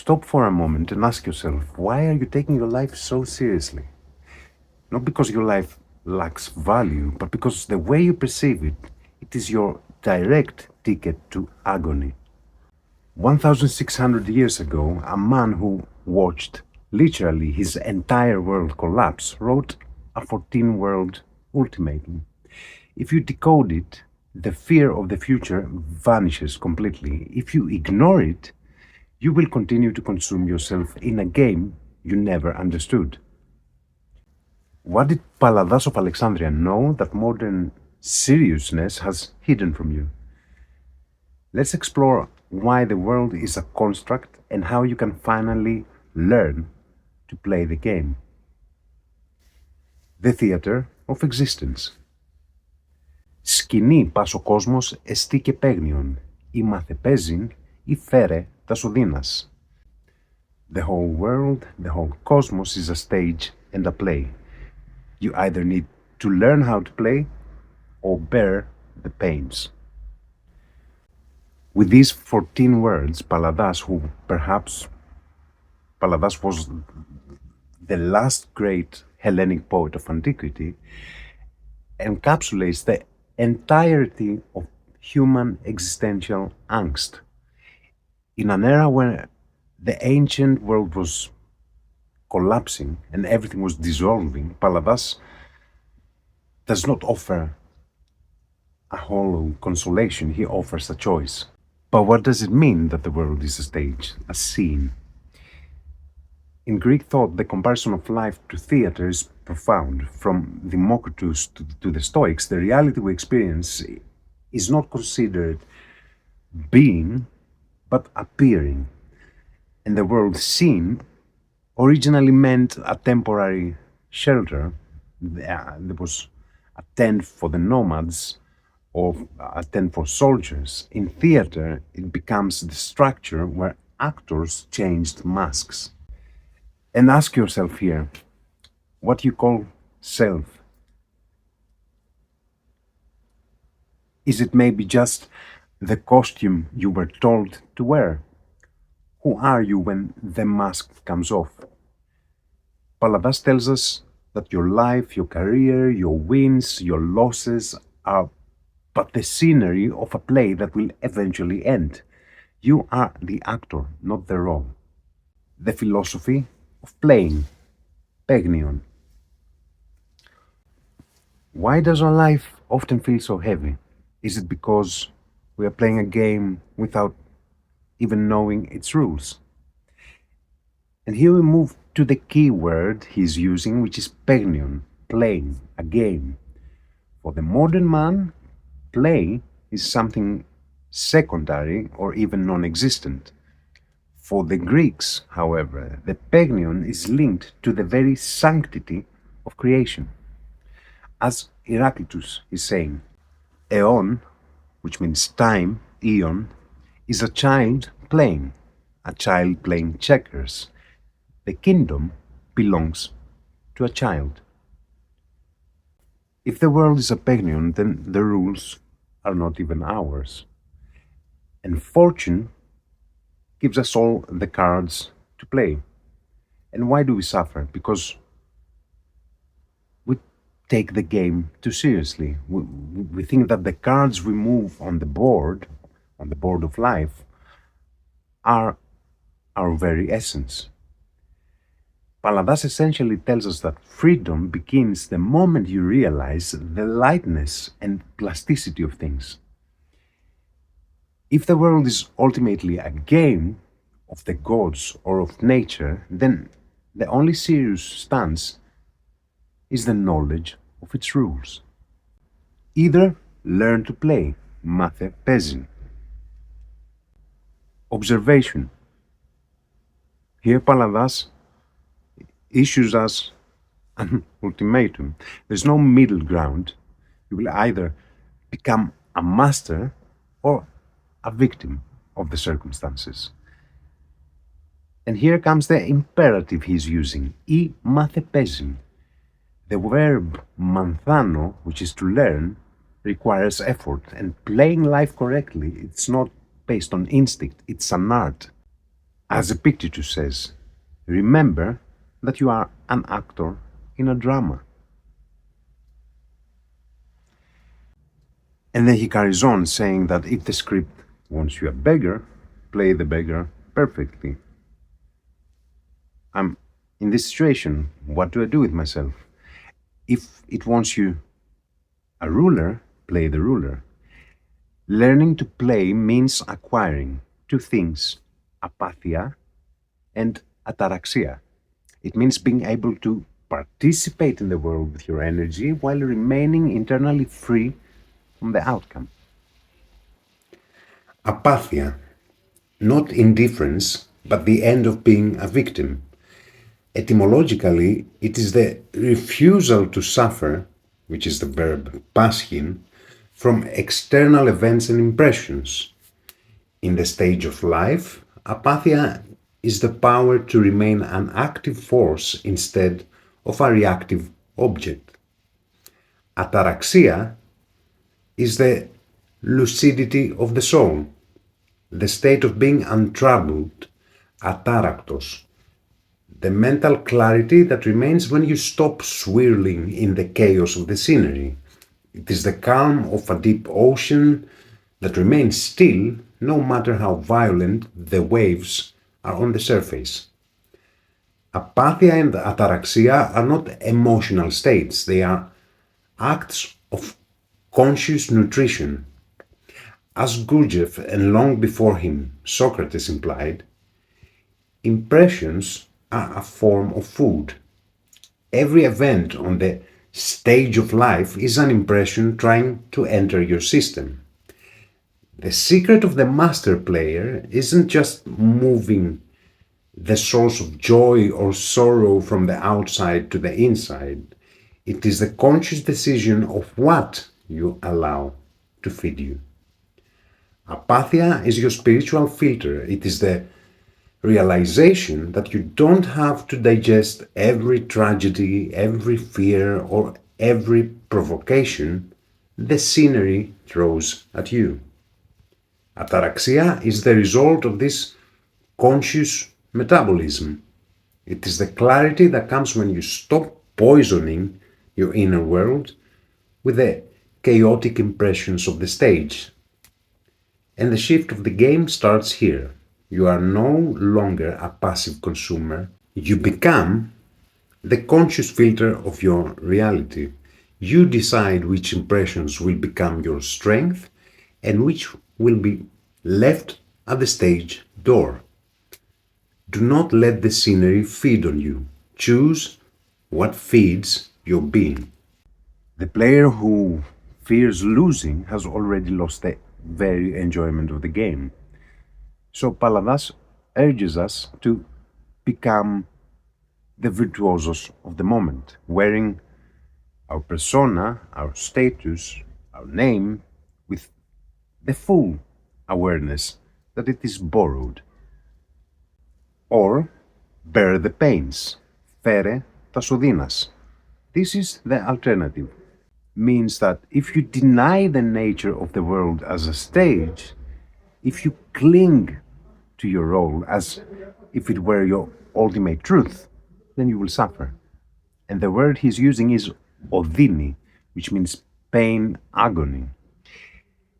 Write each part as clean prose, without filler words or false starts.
Stop for a moment and ask yourself, why are you taking your life so seriously? Not because your life lacks value, but because the way you perceive it, it is your direct ticket to agony. 1,600 years ago, a man who watched literally his entire world collapse wrote a 14-word ultimatum. If you decode it, the fear of the future vanishes completely. If you ignore it, you will continue to consume yourself in a game you never understood. What did Palladas of Alexandria know that modern seriousness has hidden from you? Let's explore why the world is a construct and how you can finally learn to play the game. The theater of existence. Σκηνή πας ο κόσμος εστί και Paignion, ή μάθε παίζειν, ή φέρε τα σου δίνας. The whole world, the whole cosmos is a stage and a play. You either need to learn how to play or bear the pains. With these 14 words, Palladas was the last great Hellenic poet of antiquity, encapsulates the entirety of human existential angst. In an era where the ancient world was collapsing and everything was dissolving, Palladas does not offer a hollow consolation, he offers a choice. But what does it mean that the world is a stage, a scene? In Greek thought, the comparison of life to theater is profound. From Democritus to the Stoics, the reality we experience is not considered being, but appearing. And the world seen originally meant a temporary shelter. There was a tent for the nomads or a tent for soldiers. In theater, it becomes the structure where actors changed masks. And ask yourself here, what you call self? Is it maybe just the costume you were told to wear? Who are you when the mask comes off? Palladas tells us that your life, your career, your wins, your losses are but the scenery of a play that will eventually end. You are the actor, not the role. The philosophy of playing, Paignion. Why does our life often feel so heavy? Is it because we are playing a game without even knowing its rules? And here we move to the key word he's using, which is Paignion, playing, a game. For the modern man, play is something secondary or even non-existent. For the Greeks, however, the Paignion is linked to the very sanctity of creation. As Heraclitus is saying, Aion, which means time, Aion, is a child playing checkers. The kingdom belongs to a child. If the world is a Paignion, then the rules are not even ours. And fortune gives us all the cards to play. And why do we suffer? Because we take the game too seriously. We think that the cards we move on the board of life, are our very essence. Palladas essentially tells us that freedom begins the moment you realize the lightness and plasticity of things. If the world is ultimately a game of the gods or of nature, then the only serious stance is the knowledge of its rules. Either learn to play, μάθε παίζειν. Observation. Here Palladas issues us an ultimatum. There's no middle ground. You will either become a master or a victim of the circumstances. And here comes the imperative he's using, ή μάθε παίζειν. The verb manthano, which is to learn, requires effort, and playing life correctly, it's not based on instinct, it's an art. As Epictetus says, remember that you are an actor in a drama. And then he carries on saying that if the script wants you a beggar, play the beggar perfectly. I'm in this situation, what do I do with myself? If it wants you a ruler, play the ruler. Learning to play means acquiring two things, apatheia and ataraxia. It means being able to participate in the world with your energy while remaining internally free from the outcome. Apatheia, not indifference, but the end of being a victim. Etymologically, it is the refusal to suffer, which is the verb Paignion, from external events and impressions. In the stage of life, apatheia is the power to remain an active force instead of a reactive object. Ataraxia is the lucidity of the soul, the state of being untroubled, ataraxos, the mental clarity that remains when you stop swirling in the chaos of the scenery. It is the calm of a deep ocean that remains still no matter how violent the waves are on the surface. Apatheia and ataraxia are not emotional states, they are acts of conscious nutrition. As Gurdjieff and long before him Socrates implied, impressions are a form of food. Every event on the stage of life is an impression trying to enter your system. The secret of the master player isn't just moving the source of joy or sorrow from the outside to the inside. It is the conscious decision of what you allow to feed you. Apatheia is your spiritual filter. It is the realization that you don't have to digest every tragedy, every fear, or every provocation the scenery throws at you. Ataraxia is the result of this conscious metabolism. It is the clarity that comes when you stop poisoning your inner world with the chaotic impressions of the stage. And the shift of the game starts here. You are no longer a passive consumer. You become the conscious filter of your reality. You decide which impressions will become your strength and which will be left at the stage door. Do not let the scenery feed on you. Choose what feeds your being. The player who fears losing has already lost the very enjoyment of the game. So Palladas urges us to become the virtuosos of the moment, wearing our persona, our status, our name, with the full awareness that it is borrowed. Or bear the pains, fere ta sodinas. This is the alternative. Means that if you deny the nature of the world as a stage, if you cling to your role as if it were your ultimate truth, then you will suffer. And the word he's using is odini, which means pain, agony.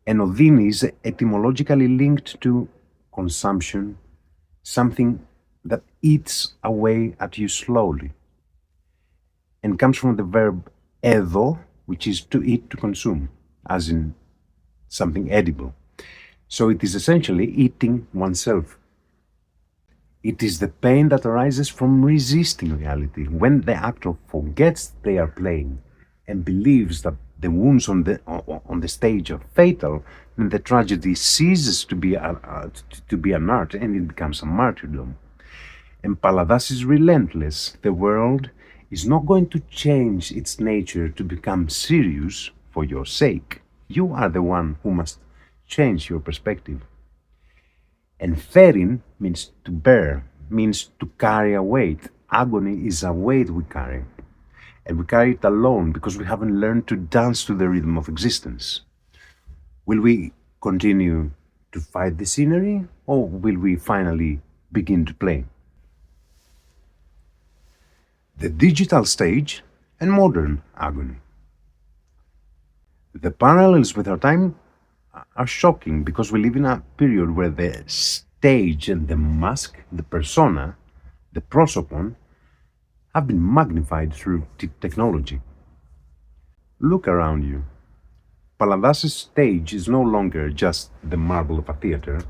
And odini is etymologically linked to consumption, something that eats away at you slowly, and comes from the verb edo, which is to eat, to consume, as in something edible. So it is essentially eating oneself. It is the pain that arises from resisting reality. When the actor forgets they are playing and believes that the wounds on the stage are fatal, then the tragedy ceases to be an art and it becomes a martyrdom. And Palladas is relentless. The world is not going to change its nature to become serious for your sake. You are the one who must change your perspective. And ferin means to bear, means to carry a weight. Agony is a weight we carry. And we carry it alone because we haven't learned to dance to the rhythm of existence. Will we continue to fight the scenery, or will we finally begin to play. The digital stage and modern agony. The parallels with our time are shocking because we live in a period where the stage and the mask, the persona, the prosopon, have been magnified through technology. Look around you. Palladas' stage is no longer just the marble of a theater,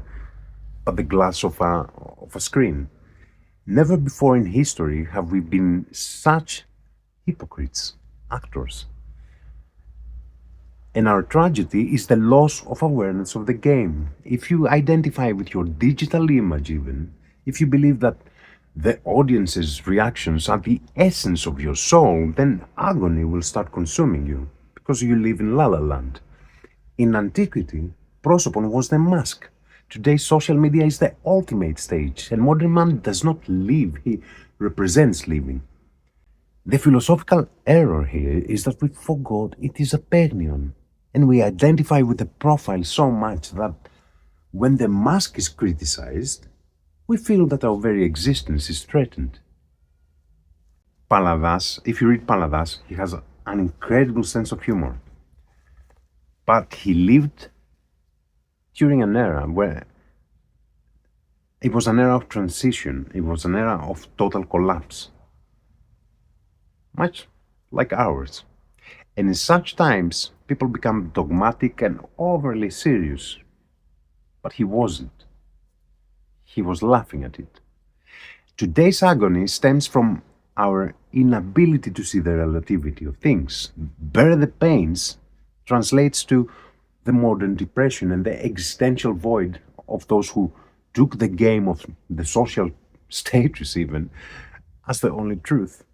but the glass of a screen. Never before in history have we been such hypocrites, actors. And our tragedy is the loss of awareness of the game. If you identify with your digital image even, if you believe that the audience's reactions are the essence of your soul, then agony will start consuming you, because you live in La La Land. In Antiquity, prosopon was the mask. Today, social media is the ultimate stage, and modern man does not live, he represents living. The philosophical error here is that we forgot it is a Paignion, and we identify with the profile so much that when the mask is criticized, we feel that our very existence is threatened. Palladas, if you read Palladas, he has an incredible sense of humor. But he lived during an era where it was an era of transition, it was an era of total collapse, much like ours. And in such times, people become dogmatic and overly serious. But he wasn't. He was laughing at it. Today's agony stems from our inability to see the relativity of things. Bear the pains translates to the modern depression and the existential void of those who took the game of the social status even as the only truth.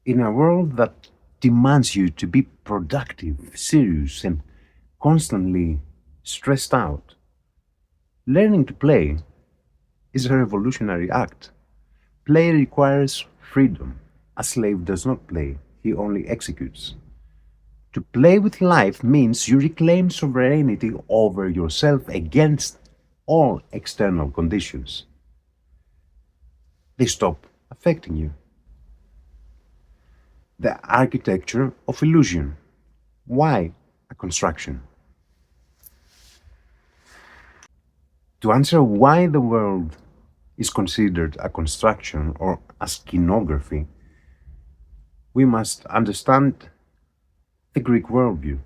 In a world that demands you to be productive, serious, and constantly stressed out, learning to play is a revolutionary act. Play requires freedom. A slave does not play, he only executes. To play with life means you reclaim sovereignty over yourself against all external conditions. They stop affecting you. The architecture of illusion. Why a construction? To answer why the world is considered a construction or a skenography, we must understand the Greek worldview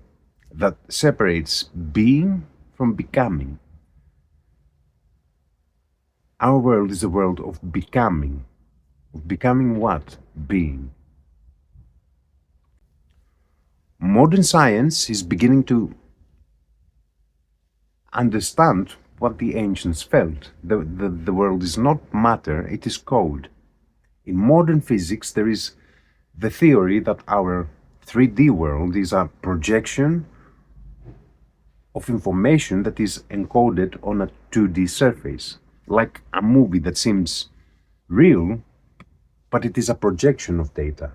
that separates being from becoming. Our world is a world of becoming. Of becoming what? Being. Modern science is beginning to understand what the ancients felt. The world is not matter, it is code. In modern physics, there is the theory that our 3D world is a projection of information that is encoded on a 2D surface, like a movie that seems real, but it is a projection of data.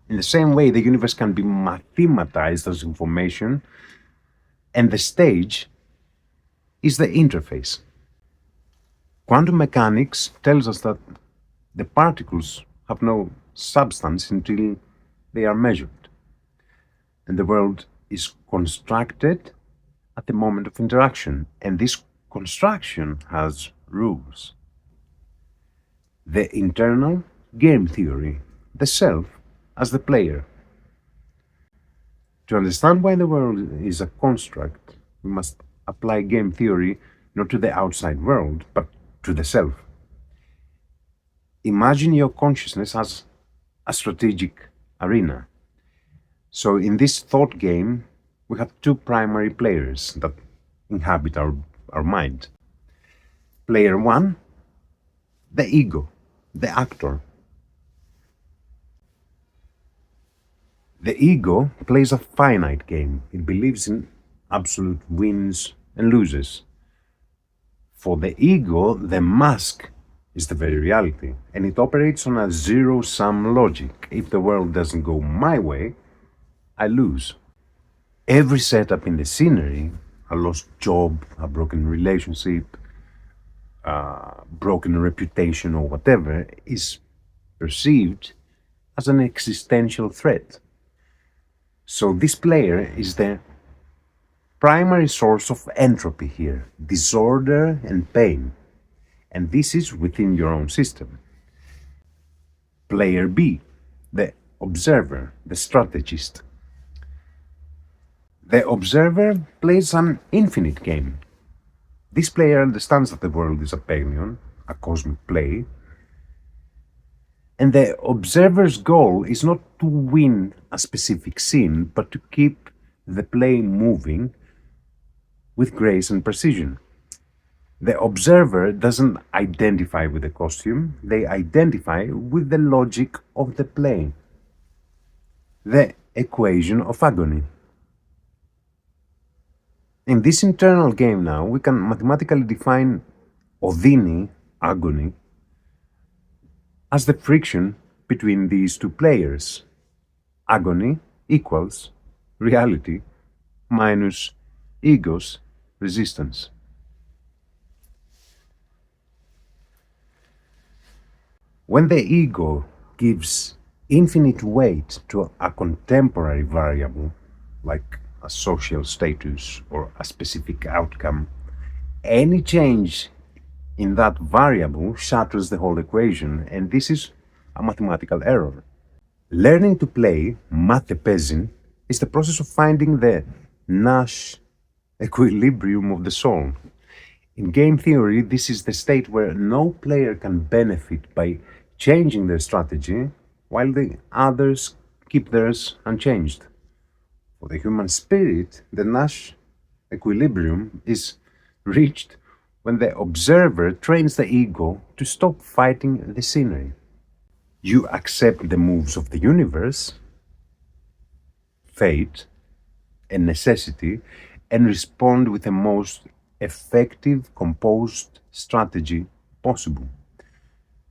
In the same way, the universe can be mathematized as information, and the stage is the interface. Quantum mechanics tells us that the particles have no substance until they are measured, and the world is constructed at the moment of interaction, and this construction has rules. The internal game theory, the self as the player. To understand why the world is a construct, we must apply game theory not to the outside world, but to the self. Imagine your consciousness as a strategic arena. So in this thought game, we have two primary players that inhabit our mind. Player one, the ego, the actor. The ego plays a finite game. It believes in absolute wins and loses. For the ego, the mask is the very reality, and it operates on a zero-sum logic. If the world doesn't go my way, I lose. Every setup in the scenery, a lost job, a broken relationship, broken reputation or whatever, is perceived as an existential threat. So this player is the primary source of entropy here, disorder and pain. And this is within your own system. Player B, the observer, the strategist. The observer plays an infinite game. This player understands that the world is a Paignion, a cosmic play, and the observer's goal is not to win a specific scene, but to keep the play moving with grace and precision. The observer doesn't identify with the costume, they identify with the logic of the play. The Equation of Agony. In this internal game now, we can mathematically define Odini, agony, as the friction between these two players. Agony equals reality minus ego's resistance. When the ego gives infinite weight to a contemporary variable, like a social status or a specific outcome, any change in that variable shatters the whole equation, and this is a mathematical error. Learning to play mathepezin is the process of finding the Nash equilibrium of the soul. In game theory, this is the state where no player can benefit by changing their strategy while the others keep theirs unchanged. For the human spirit, the Nash equilibrium is reached when the observer trains the ego to stop fighting the scenery. You accept the moves of the universe, fate, and necessity, and respond with the most effective, composed strategy possible.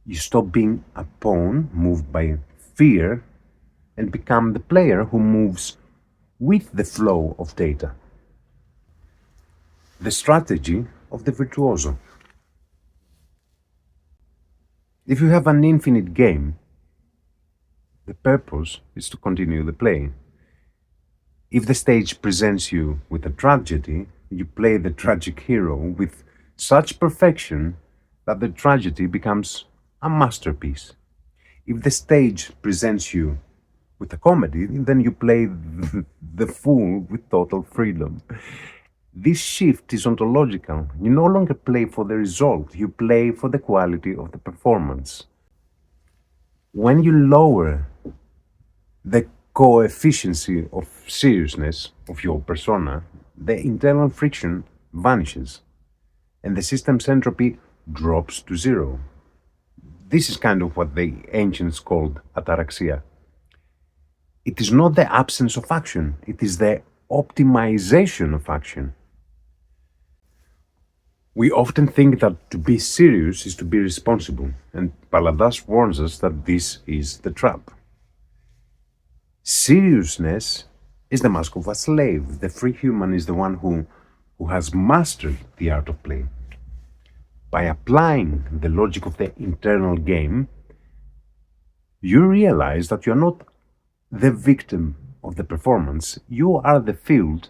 You stop being a pawn moved by fear and become the player who moves with the flow of data. The strategy of the virtuoso. If you have an infinite game, the purpose is to continue the play. If the stage presents you with a tragedy, you play the tragic hero with such perfection that the tragedy becomes a masterpiece. If the stage presents you with a comedy, then you play the fool with total freedom. This shift is ontological. You no longer play for the result, you play for the quality of the performance. When you lower the coefficient of seriousness of your persona, the internal friction vanishes and the system's entropy drops to zero. This is kind of what the ancients called ataraxia. It is not the absence of action, it is the optimization of action. We often think that to be serious is to be responsible, and Palladas warns us that this is the trap. Seriousness is the mask of a slave. The free human is the one who has mastered the art of play. By applying the logic of the internal game, you realize that you are not the victim of the performance, you are the field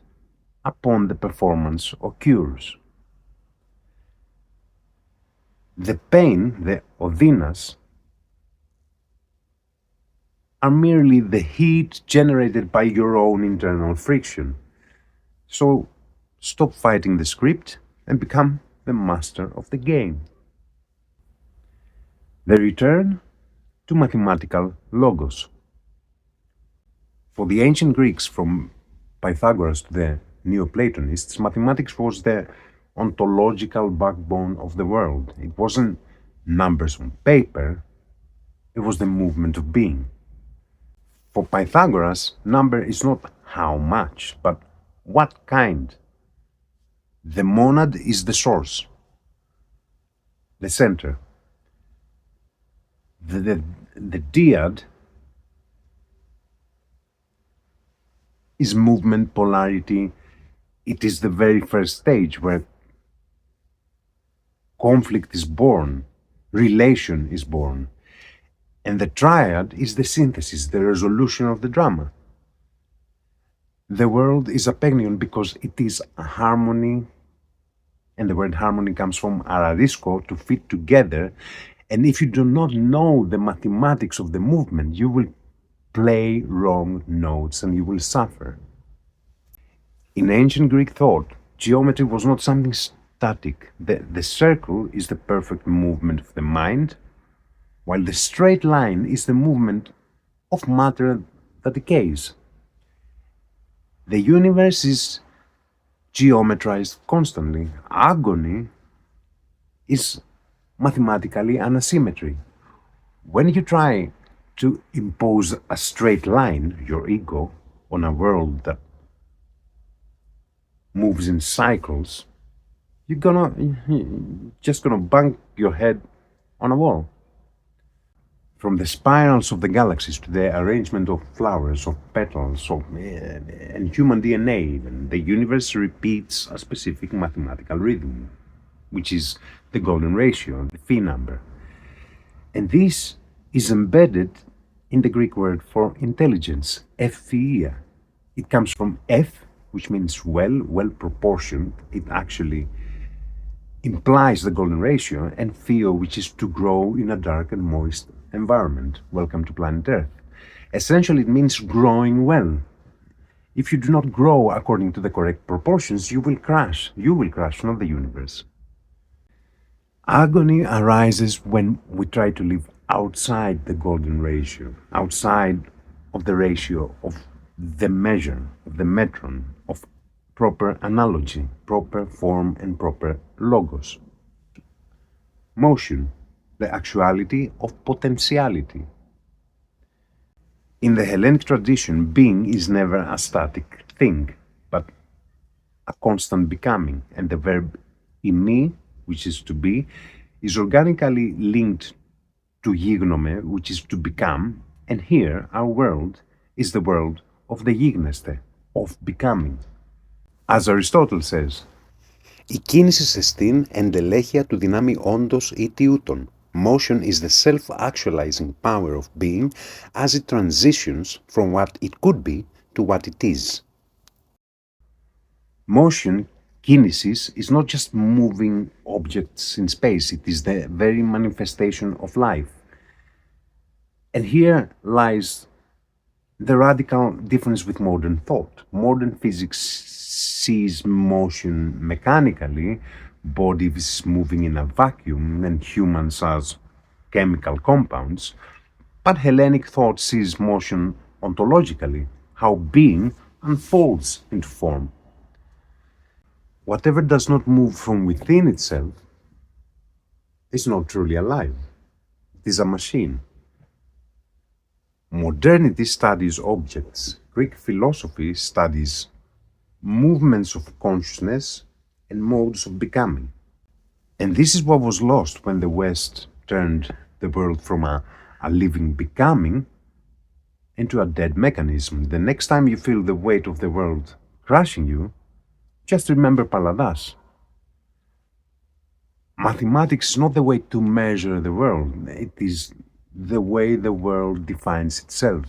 upon the performance occurs. The pain, the odinas, are merely the heat generated by your own internal friction. So stop fighting the script and become the master of the game. The return to mathematical logos. For the ancient Greeks, from Pythagoras to the Neoplatonists, mathematics was the ontological backbone of the world. It wasn't numbers on paper, it was the movement of being. For Pythagoras, number is not how much, but what kind. The monad is the source, the center. The dyad is movement, polarity. It is the very first stage where conflict is born, relation is born. And the triad is the synthesis, the resolution of the drama. The world is a Paignion because it is a harmony, and the word harmony comes from ararisko, to fit together. And if you do not know the mathematics of the movement, you will play wrong notes and you will suffer. In ancient Greek thought, geometry was not something static. The circle is the perfect movement of the mind, while the straight line is the movement of matter that decays. The universe is geometrized constantly. Agony is mathematically an asymmetry. When you try to impose a straight line, your ego, on a world that moves in cycles, you're just gonna bang your head on a wall. From the spirals of the galaxies to the arrangement of flowers, of petals, and human DNA, even, the universe repeats a specific mathematical rhythm, which is the golden ratio, the phi number. And this is embedded in the Greek word for intelligence, Euphuia. It comes from F, which means well proportioned. It actually implies the golden ratio, and Theo, which is to grow in a dark and moist environment. Welcome to planet Earth. Essentially, it means growing well. If you do not grow according to the correct proportions, you will crash. You will crash, not the universe. Agony arises when we try to live outside the golden ratio, outside of the ratio of the measure, of the metron, of proper analogy, proper form, and proper logos. Motion, the actuality of potentiality. In the Hellenic tradition, being is never a static thing, but a constant becoming, and the verb imi, which is to be, is organically linked to gignome, which is to become, and here our world is the world of the gigneste, of becoming. As Aristotle says, η κίνηση εστίν εντελέχεια του δυνάμει όντως ή τιούτων. Motion is the self-actualizing power of being as it transitions from what it could be to what it is. Motion, kinesis, is not just moving objects in space, it is the very manifestation of life. And here lies the radical difference with modern thought. Modern physics sees motion mechanically, bodies moving in a vacuum, and humans as chemical compounds, but Hellenic thought sees motion ontologically, how being unfolds into form. Whatever does not move from within itself is not truly alive. It is a machine. Modernity studies objects. Greek philosophy studies movements of consciousness and modes of becoming. And this is what was lost when the West turned the world from a living becoming into a dead mechanism. The next time you feel the weight of the world crushing you, just remember Palladas. Mathematics is not the way to measure the world. It is the way the world defines itself.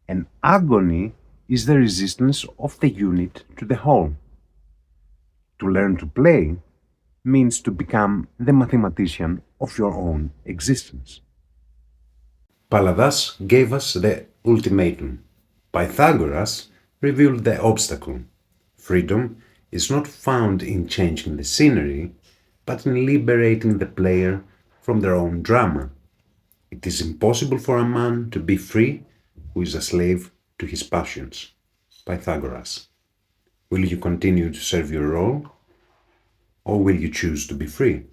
And agony is the resistance of the unit to the whole. To learn to play means to become the mathematician of your own existence. Palladas gave us the ultimatum. Pythagoras revealed the obstacle. Freedom is not found in changing the scenery, but in liberating the player from their own drama. It is impossible for a man to be free who is a slave to his passions. Pythagoras. Will you continue to serve your role, or will you choose to be free?